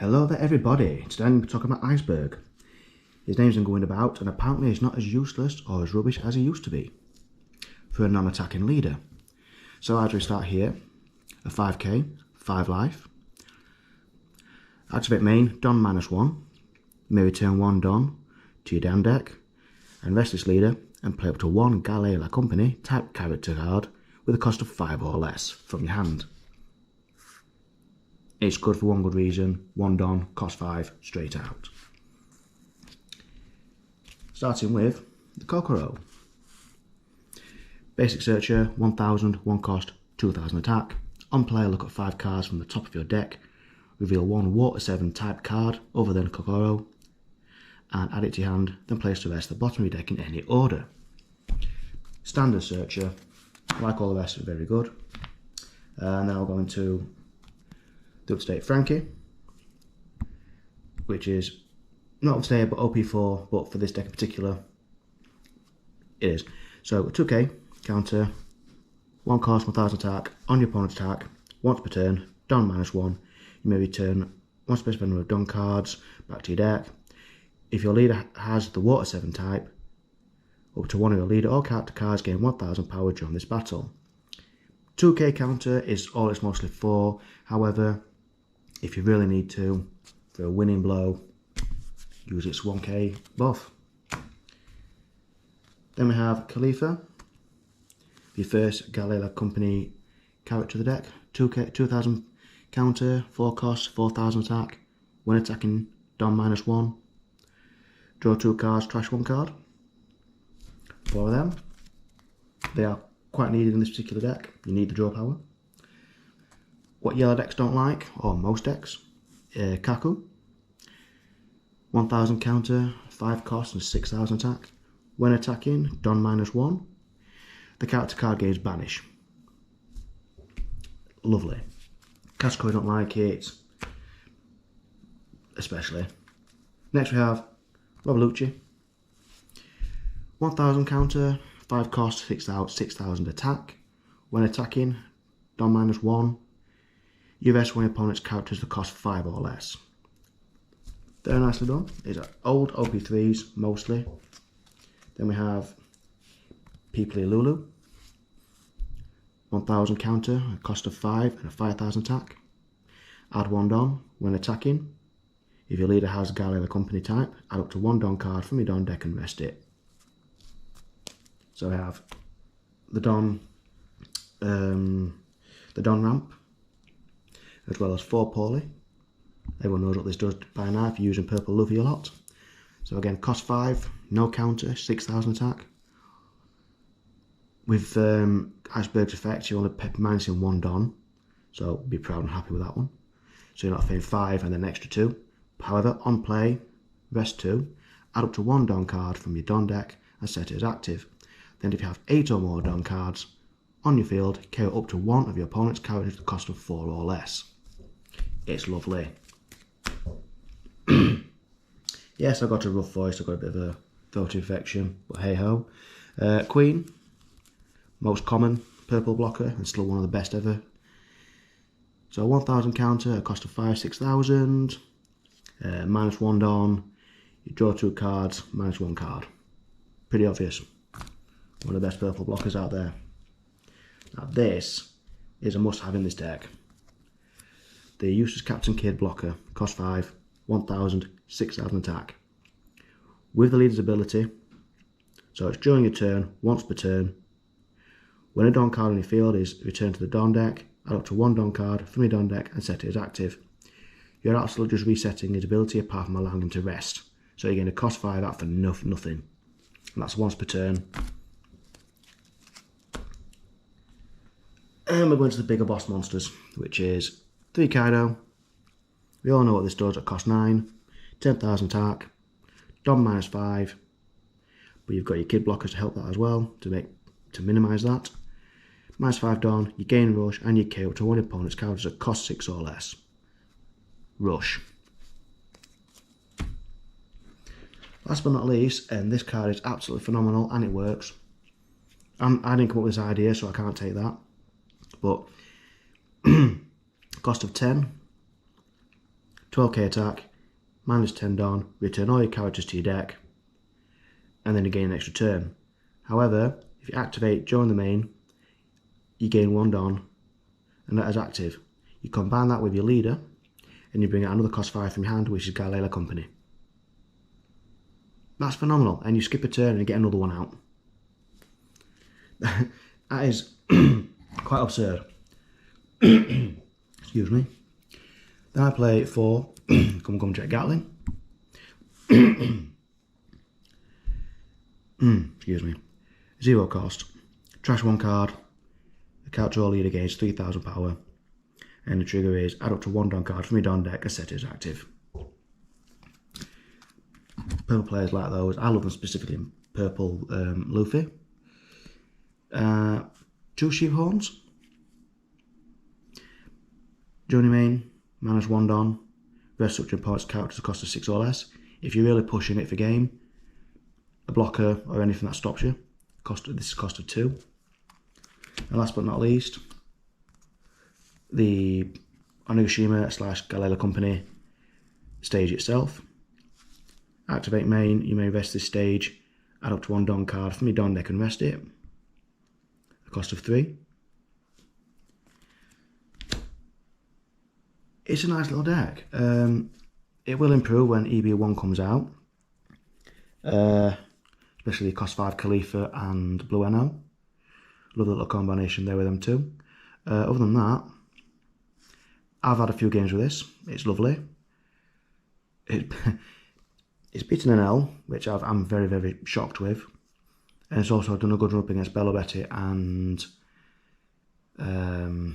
Hello there everybody, today I'm talking about Iceburg. His name's been going about and apparently he's not as useless or as rubbish as he used to be for a non-attacking leader. So as we start here, a 5k, 5 life. Activate main, Don -1. You may return 1 Don to your down deck and rest this leader and play up to 1 Galila Company type character card with a cost of 5 or less from your hand. It's good for one good reason, 1 Don, cost 5, straight out. Starting with the Kokoro. Basic searcher, 1000, 1 cost, 2000 attack. On play, look at 5 cards from the top of your deck. Reveal 1 Water 7 type card other than Kokoro and add it to your hand, then place the rest at the bottom of your deck in any order. Standard searcher, like all the rest, are very good. And then I'll go into the up-to-date Frankie, which is not up-to-date but OP4, but for this deck in particular it is. So 2k, counter, 1 cost, 1000 attack, on your opponent's attack, once per turn, Don -1. You may return 1 specified number of Don cards back to your deck. If your leader has the Water 7 type, up to 1 of your leader or character cards gain 1000 power during this battle. 2k counter is all it's mostly for, however, if you really need to, for a winning blow, use its 1k buff. Then we have Khalifa, the first Galila Company character of the deck. 2000 counter, 4 cost, 4000 attack. When attacking, Don -1. Draw 2 cards, trash 1 card. 4 of them. They are quite needed in this particular deck. You need the draw power. What yellow decks don't like, or most decks, Kaku. 1000 counter, 5 cost and 6000 attack. When attacking, Don -1. The character card gains Banish. Lovely. Casco don't like it, especially. Next we have Robelucci. 1000 counter, 5 cost, 6000 attack. When attacking, Don -1. You rest one of your opponent's characters that cost 5 or less. Very nicely done. These are old OP3s mostly. Then we have Peeply Lulu. 1000 counter, a cost of 5 and a 5000 attack. Add 1 Don when attacking. If your leader has Galila Company type, add up to 1 Don card from your Don deck and rest it. So we have the Don ramp, as well as 4 Paulie. Everyone knows what this does by now if you're using Purple Luffy a lot. So again, cost 5, no counter, 6000 attack. With Iceburg's effect, you only pay -1 Don, so be proud and happy with that one. So you're not paying 5 and then an extra 2. However, on play, rest 2, add up to 1 Don card from your Don deck and set it as active. Then if you have 8 or more Don cards on your field, KO up to 1 of your opponent's characters at the cost of 4 or less. It's lovely. Yes, I got a rough voice, I got a bit of a throat infection, but hey ho. Queen, most common purple blocker and still one of the best ever. So 1000 counter, a cost of 5, 6000, -1 Don, you draw 2 cards, -1 card. Pretty obvious. One of the best purple blockers out there. Now this is a must-have in this deck. The Useless Captain Kid blocker, cost 5, 1000, 6000 attack. With the leader's ability, so it's during your turn, once per turn. When a Don card on your field is returned to the Don deck, add up to 1 Don card from your Don deck and set it as active. You're absolutely just resetting his ability apart from allowing him to rest. So you're going to cost 5 out for nothing. And that's once per turn. And we're going to the bigger boss monsters, which is 3 Kaido. We all know what this does at cost 9, 10,000 attack, Don -5, but you've got your kid blockers to help that as well, to minimise that. -5 Don, you gain rush and you KO up to 1 opponent's characters at cost 6 or less. Rush. Last but not least, and this card is absolutely phenomenal and it works. I didn't come up with this idea, so I can't take that. But cost of 10, 12k attack, -10 Don, return all your characters to your deck, and then you gain an extra turn. However, if you activate during the main, you gain 1 Don, and that is active. You combine that with your leader, and you bring out another cost 5 from your hand, which is Galila Company. That's phenomenal, and you skip a turn and you get another one out. That is quite absurd. Excuse me. Then I play 4 Gum Jet Gatling. Excuse me. 0 cost. Trash 1 card. The character or leader gains 3000 power. And the trigger is add up to 1 Don card from your Don deck as set is active. Purple players like those. I love them specifically in purple Luffy. 2 Sheep Horns. Journey main, -1 Don. Rest structure points characters a cost of 6 or less. If you're really pushing it for game, a blocker or anything that stops you, this is cost of 2. And last but not least, the Onigashima / Galila Company stage itself. Activate main, you may rest this stage, add up to 1 Don card from your Don deck and rest it. A cost of 3. It's a nice little deck. It will improve when EB1 comes out. Especially cost 5 Khalifa and Blue NO. Love the little combination there with them too. Other than that, I've had a few games with this. It's lovely. It's beaten an L, which I'm very, very shocked with. And it's also done a good run up against Bello Betty and... oh,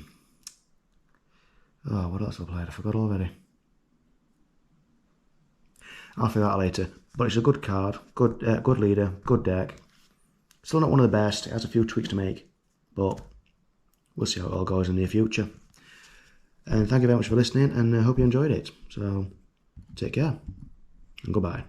what else have I played? I forgot already. I'll figure that out later. But it's a good card, good leader, good deck. Still not one of the best. It has a few tweaks to make. But we'll see how it all goes in the near future. And thank you very much for listening, and I hope you enjoyed it. So, take care, and goodbye.